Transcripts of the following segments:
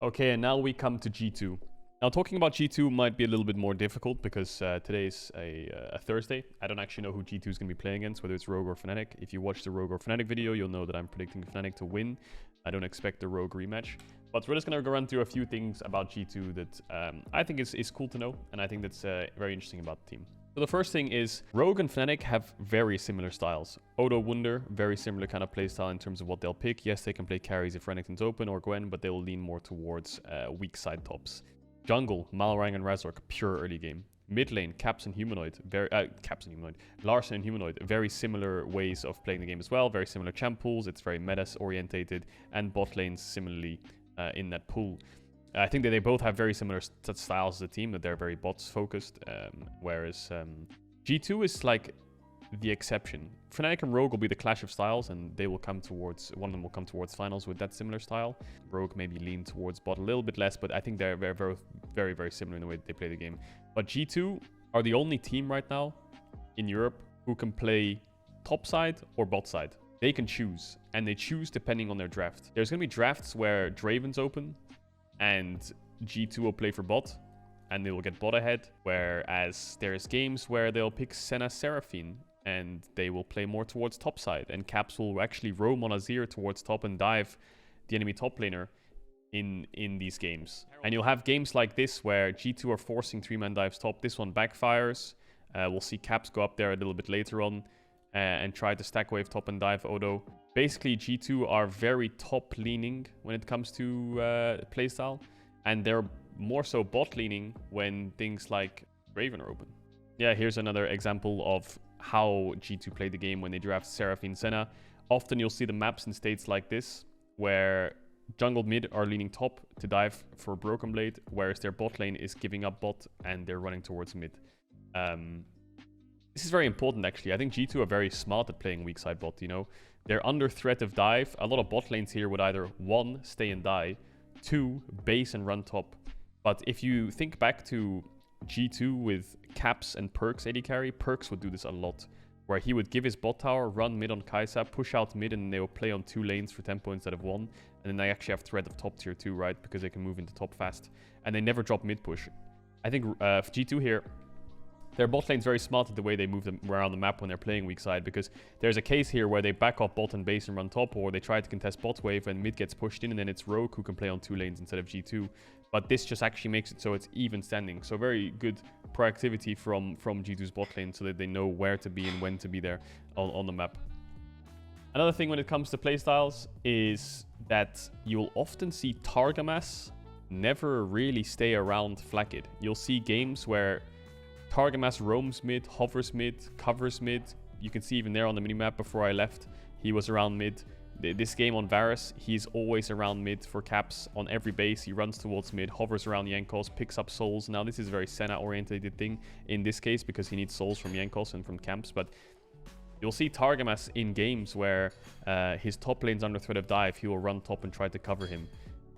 Okay, and now we come to G2. Now, talking about G2 might be a little bit more difficult because today is a Thursday. I don't actually know who G2 is going to be playing against, whether it's Rogue or Fnatic. If you watch the Rogue or Fnatic video, you'll know that I'm predicting Fnatic to win. I don't expect the Rogue rematch. But we're just going to go run through a few things about G2 that I think is cool to know, and I think that's very interesting about the team. So the first thing is Rogue and Fnatic have very similar styles. Odo, Wunder, very similar kind of playstyle in terms of what they'll pick. Yes, they can play carries if Renekton's open or Gwen, but they will lean more towards weak side tops. Jungle, Malrang and Razork, pure early game. Mid lane, Caps and Humanoid, Larsen and Humanoid, very similar ways of playing the game as well. Very similar champ pools. It's very metas orientated, and bot lanes similarly in that pool. I think that they both have very similar styles as a team, that they're very bots focused, whereas G2 is like the exception. Fnatic and Rogue will be the clash of styles, and they will come towards, one of them will come towards finals with that similar style. Rogue maybe lean towards bot a little bit less, but I think they're both very, very similar in the way that they play the game. But G2 are the only team right now in Europe who can play top side or bot side. They can choose, and they choose depending on their draft. There's going to be drafts where Draven's open, and G2 will play for bot, and they will get bot ahead. Whereas there's games where they'll pick Senna Seraphine, and they will play more towards top side. And Caps will actually roam on Azir towards top and dive the enemy top laner in these games. And you'll have games like this where G2 are forcing 3-man dives top. This one backfires. We'll see Caps go up there a little bit later on and try to stack wave top and dive Odo. Basically, G2 are very top leaning when it comes to playstyle, and they're more so bot leaning when things like Raven are open. Yeah, here's another example of how G2 play the game when they draft Seraphine Senna. Often you'll see the maps in states like this, where jungle mid are leaning top to dive for Broken Blade, whereas their bot lane is giving up bot and they're running towards mid. This is very important, actually. I think G2 are very smart at playing weak side bot, you know. They're under threat of dive. A lot of bot lanes here would either 1, stay and die, 2, base and run top. But if you think back to G2 with Caps and Perks AD carry, Perks would do this a lot, where he would give his bot tower, run mid on Kai'Sa, push out mid, and they will play on 2 lanes for tempo instead of 1. And then they actually have threat of top tier 2, right? Because they can move into top fast. And they never drop mid push. I think G2 here, their bot lane's very smart at the way they move them around the map when they're playing weak side, because there's a case here where they back off bot and base and run top, or they try to contest bot wave and mid gets pushed in, and then it's Rogue who can play on 2 lanes instead of G2. But this just actually makes it so it's even standing. So very good proactivity from G2's bot lane, so that they know where to be and when to be there on the map. Another thing when it comes to playstyles is that you'll often see Targamas never really stay around Flakked. You'll see games where Targamas roams mid, hovers mid, covers mid. You can see even there on the minimap before I left, he was around mid. This game on Varus, he's always around mid for Caps. On every base, he runs towards mid, hovers around Yankos, picks up souls. Now, this is a very Senna-oriented thing in this case, because he needs souls from Yankos and from camps. But you'll see Targamas in games where his top lane's under threat of dive. He will run top and try to cover him.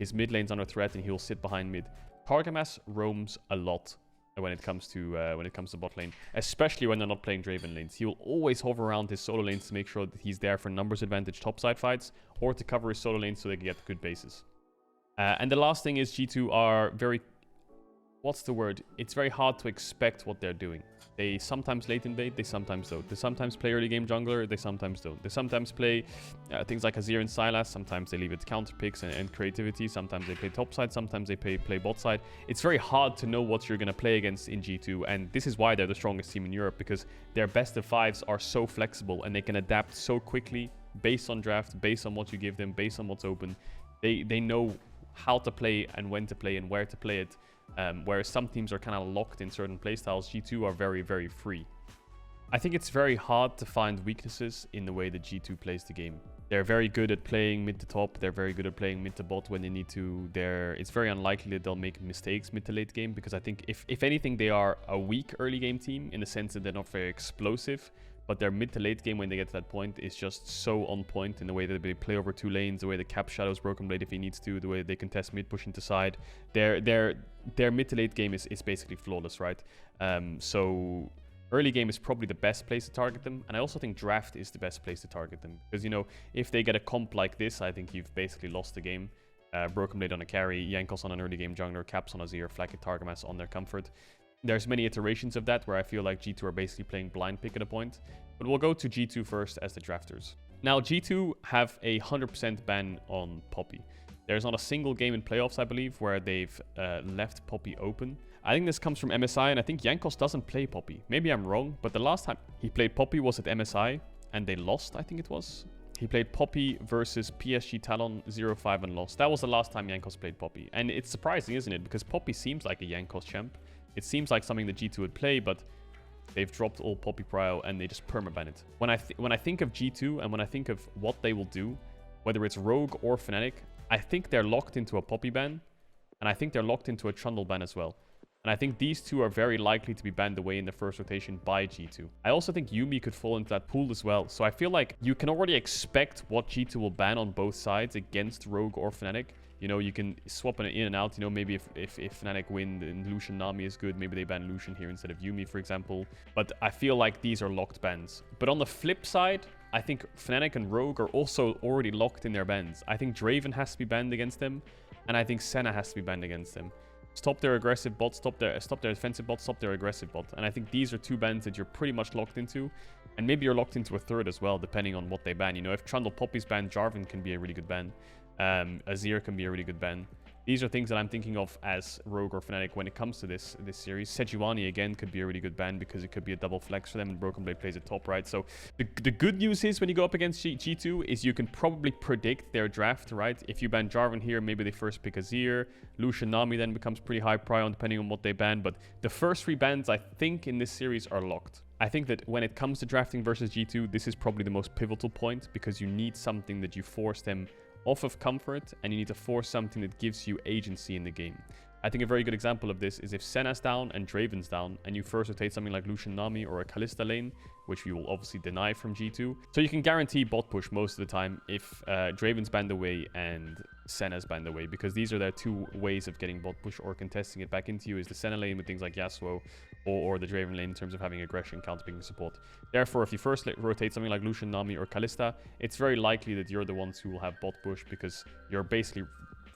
His mid lane's under threat, and he will sit behind mid. Targamas roams a lot when it comes to bot lane, especially when they're not playing Draven lanes. He will always hover around his solo lanes to make sure that he's there for numbers advantage topside fights, or to cover his solo lanes so they can get good bases. And the last thing is G2 are very... What's the word? It's very hard to expect what they're doing. They sometimes late invade, they sometimes don't. They sometimes play early game jungler, they sometimes don't. They sometimes play things like Azir and Sylas, sometimes they leave it to counter picks and creativity, sometimes they play top side, sometimes they play bot side. It's very hard to know what you're going to play against in G2, and this is why they're the strongest team in Europe, because their best of 5s are so flexible and they can adapt so quickly based on draft, based on what you give them, based on what's open. They know how to play and when to play and where to play it. Whereas some teams are kind of locked in certain playstyles, G2 are very, very free. I think it's very hard to find weaknesses in the way that G2 plays the game. They're very good at playing mid to top. They're very good at playing mid to bot when they need to. It's very unlikely that they'll make mistakes mid to late game, because I think if anything, they are a weak early game team in the sense that they're not very explosive. But their mid to late game, when they get to that point, is just so on point in the way that they play over 2 lanes, the way the Cap shadows Broken Blade if he needs to, the way they contest mid, push into side. Their mid to late game is basically flawless, right? So early game is probably the best place to target them, and I also think draft is the best place to target them, because, you know, if they get a comp like this, I think you've basically lost the game. Broken Blade on a carry, Jankos on an early game jungler, Caps on a Azir, Flakked Targamas on their comfort. There's many iterations of that where I feel like G2 are basically playing blind pick at a point. But we'll go to G2 first as the drafters. Now, G2 have a 100% ban on Poppy. There's not a single game in playoffs, I believe, where they've left Poppy open. I think this comes from MSI, and I think Jankos doesn't play Poppy. Maybe I'm wrong, but the last time he played Poppy was at MSI, and they lost, I think it was. He played Poppy versus PSG Talon 0-5 and lost. That was the last time Jankos played Poppy. And it's surprising, isn't it? Because Poppy seems like a Jankos champ. It seems like something that G2 would play, but they've dropped all Poppy prio and they just permaban it. When I think of G2 and when I think of what they will do, whether it's Rogue or Fnatic, I think they're locked into a Poppy ban, and I think they're locked into a Trundle ban as well. And I think these two are very likely to be banned away in the first rotation by G2. I also think Yuumi could fall into that pool as well. So I feel like you can already expect what G2 will ban on both sides against Rogue or Fnatic. You know, you can swap it in and out. You know, maybe if Fnatic win and Lucian Nami is good, maybe they ban Lucian here instead of Yuumi, for example. But I feel like these are locked bans. But on the flip side, I think Fnatic and Rogue are also already locked in their bans. I think Draven has to be banned against them, and I think Senna has to be banned against them. Stop their aggressive bot, stop their defensive bot, stop their aggressive bot. And I think these are two bans that you're pretty much locked into. And maybe you're locked into a third as well, depending on what they ban. You know, if Trundle Poppy's banned, Jarvan can be a really good ban. Azir can be a really good ban. These are things that I'm thinking of as Rogue or Fnatic when it comes to this series. Sejuani, again, could be a really good ban because it could be a double flex for them, and Broken Blade plays at top, right? So the good news is when you go up against G2 is you can probably predict their draft, right? If you ban Jarvan here, maybe they first pick Azir. Lucian Nami then becomes pretty high prio depending on what they ban. But the first three bans, I think, in this series are locked. I think that when it comes to drafting versus G2, this is probably the most pivotal point because you need something that you force them off of comfort, and you need to force something that gives you agency in the game. I think a very good example of this is if Senna's down and Draven's down, and you first rotate something like Lucian Nami or a Kalista lane, which you will obviously deny from G2. So you can guarantee bot push most of the time if Draven's banned away and Senna's banned away, because these are their two ways of getting bot push or contesting it back into you, is the Senna lane with things like Yasuo, or the Draven lane in terms of having aggression, counter-picking support. Therefore, if you first rotate something like Lucian Nami or Kalista, it's very likely that you're the ones who will have bot push because you're basically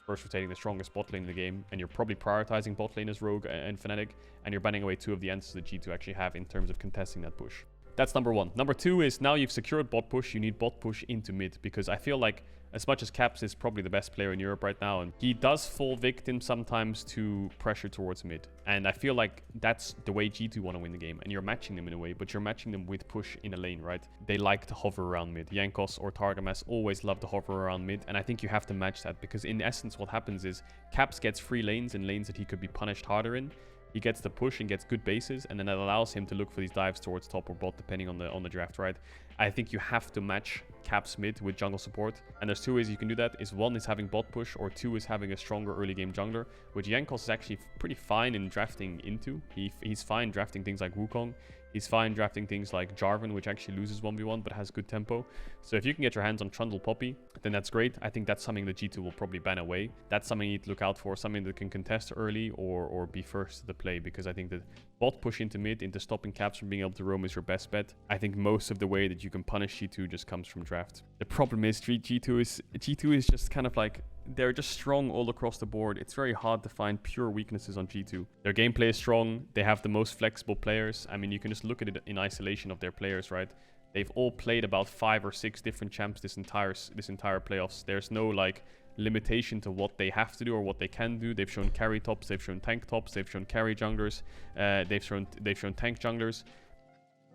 first rotating the strongest bot lane in the game, and you're probably prioritizing bot lane as Rogue and Fnatic, and you're banning away two of the answers that G2 actually have in terms of contesting that push. That's number one. Number two is now you've secured bot push, you need bot push into mid, because I feel like as much as Caps is probably the best player in Europe right now, and he does fall victim sometimes to pressure towards mid. And I feel like that's the way G2 want to win the game. And you're matching them in a way, but you're matching them with push in a lane, right? They like to hover around mid. Jankos or Targamas always love to hover around mid. And I think you have to match that, because in essence what happens is Caps gets free lanes and lanes that he could be punished harder in. He gets the push and gets good bases, and then that allows him to look for these dives towards top or bot, depending on the draft, right? I think you have to match Caps mid with jungle support, and there's two ways you can do that. Is one is having bot push, or two is having a stronger early game jungler, which Jankos is actually pretty fine in drafting into. He's fine drafting things like Wukong. He's fine drafting things like Jarvan, which actually loses 1v1 but has good tempo. So if you can get your hands on Trundle Poppy, then that's great. I think that's something that G2 will probably ban away. That's something you need to look out for, something that can contest early or be first to the play, because I think that bot push into mid, into stopping Caps from being able to roam is your best bet. I think most of the way that you can punish G2 just comes from draft. The problem is G2 is just kind of like, they're just strong all across the board. It's very hard to find pure weaknesses on G2. Their gameplay is strong. They have the most flexible players. I mean, you can just look at it in isolation of their players, right? They've all played about 5 or 6 different champs this entire playoffs. There's no like limitation to what they have to do or what they can do. They've shown carry tops, they've shown tank tops, they've shown carry junglers, they've shown tank junglers.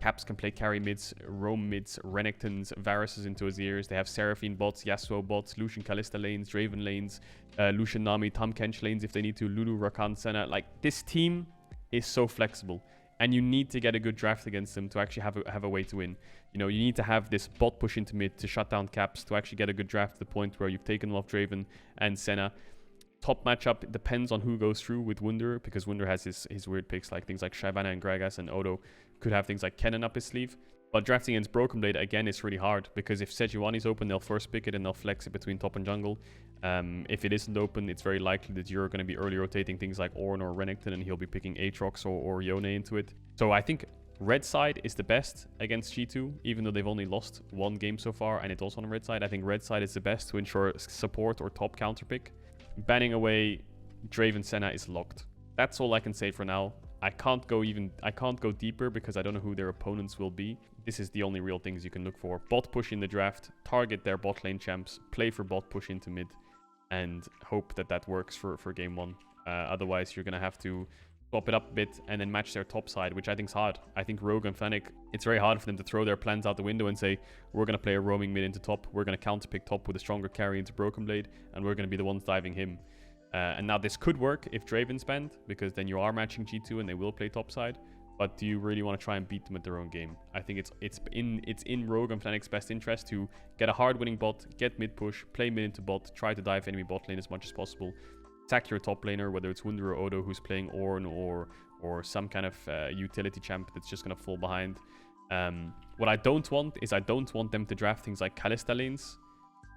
Caps can play carry mids, roam mids, Renekton's, Varus's into Azirs. They have Seraphine bots, Yasuo bots, Lucian Kalista lanes, Draven lanes, Lucian Nami, Tahm Kench lanes if they need to, Lulu, Rakan, Senna. Like, this team is so flexible, and you need to get a good draft against them to actually have a way to win. You know, you need to have this bot push into mid to shut down Caps, to actually get a good draft to the point where you've taken off Draven and Senna. Top matchup depends on who goes through with Wunder, because Wunder has his weird picks like things like Shyvana and Gragas, and Odo could have things like Kennen up his sleeve. But drafting against Broken Blade, again, is really hard, because if Sejuani's open, they'll first pick it and they'll flex it between top and jungle. If it isn't open, it's very likely that you're going to be early rotating things like Ornn or Renekton, and he'll be picking Aatrox or Yone into it. So I think red side is the best against G2, even though they've only lost one game so far, and it's also on the red side. I think red side is the best to ensure support or top counter pick. banning away Draven Senna is locked. That's all I can say for now. I can't go deeper because I don't know who their opponents will be. This is the only real things you can look for. Bot push in the draft, target their bot lane champs, play for bot push into mid, and hope that that works for game 1. Otherwise, you're going to have to swap it up a bit and then match their top side, which I think is hard. I think Rogue and Fnatic, it's very hard for them to throw their plans out the window and say, we're going to play a roaming mid into top, we're going to counter pick top with a stronger carry into Broken Blade, and we're going to be the ones diving him. And now this could work if Draven's banned, because then you are matching G2 and they will play topside. But do you really want to try and beat them at their own game? I think it's in Rogue and Fnatic's best interest to get a hard winning bot, get mid push, play mid into bot, try to dive enemy bot lane as much as possible, attack your top laner, whether it's Wunder or Odo who's playing Ornn or some kind of utility champ that's just going to fall behind. What I don't want is I don't want them to draft things like Kalista lanes,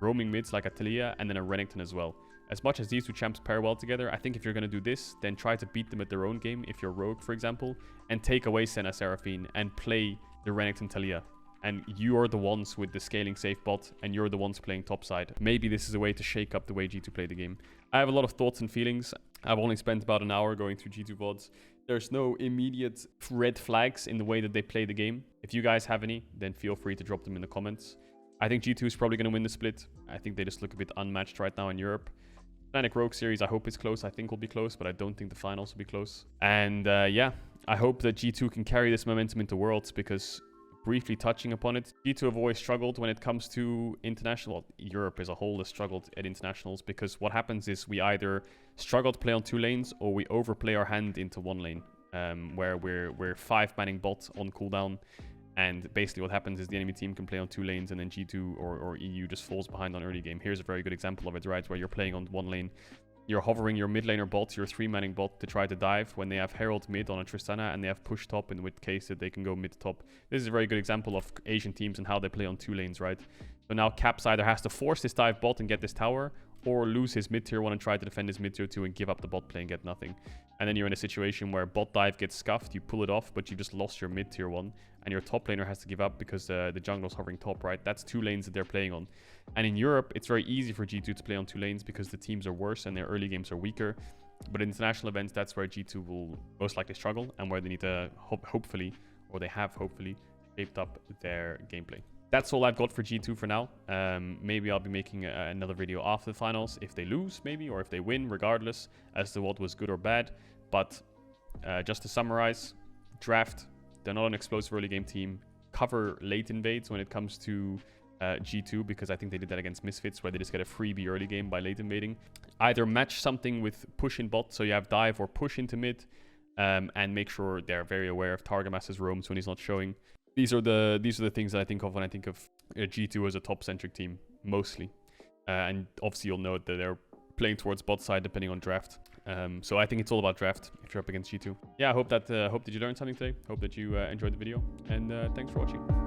roaming mids like Atelier, and then a Renekton as well. As much as these two champs pair well together, I think if you're going to do this, then try to beat them at their own game, if you're Rogue, for example, and take away Senna Seraphine and play the Renekton Talia. And you're the ones with the scaling safe bot, and you're the ones playing topside. Maybe this is a way to shake up the way G2 play the game. I have a lot of thoughts and feelings. I've only spent about an hour going through G2 VODs. There's no immediate red flags in the way that they play the game. If you guys have any, then feel free to drop them in the comments. I think G2 is probably going to win the split. I think they just look a bit unmatched right now in Europe. Fnatic Rogue series, I hope it's close. I think will be close, but I don't think the finals will be close. And yeah, I hope that G2 can carry this momentum into Worlds, because briefly touching upon it, G2 have always struggled when it comes to international. Well, Europe as a whole has struggled at internationals, because what happens is we either struggle to play on 2 lanes or we overplay our hand into 1 lane, where we're 5-manning bot on cooldown. And basically what happens is the enemy team can play on 2 lanes, and then G2 or EU just falls behind on early game. Here's a very good example of it, right? Where you're playing on 1 lane. You're hovering your mid laner bot, your 3-manning bot, to try to dive when they have Herald mid on a Tristana and they have push top, in which case that they can go mid to top. This is a very good example of Asian teams and how they play on 2 lanes, right? So now Caps either has to force this dive bot and get this tower, or lose his mid tier 1 and try to defend his mid tier 2 and give up the bot play and get nothing. And then you're in a situation where bot dive gets scuffed, you pull it off, but you just lost your mid tier 1, and your top laner has to give up because the jungler's hovering top, right? That's 2 lanes that they're playing on. And in Europe, it's very easy for G2 to play on 2 lanes because the teams are worse and their early games are weaker. But in international events, that's where G2 will most likely struggle, and where they need to hopefully, or they have hopefully, shaped up their gameplay. That's all I've got for G2 for now. Maybe I'll be making another video after the finals, if they lose maybe, or if they win, regardless as to what was good or bad. But just to summarize, draft, they're not an explosive early game team. Cover late invades when it comes to G2, because I think they did that against Misfits, where they just get a freebie early game by late invading. Either match something with push in bot, so you have dive or push into mid, and make sure they're very aware of Targamas's roams when he's not showing. These are the things that I think of when I think of G2 as a top-centric team, mostly. And obviously you'll note that they're playing towards bot side depending on draft. So I think it's all about draft if you're up against G2. Yeah, I hope that you learned something today. Hope that you enjoyed the video, and thanks for watching.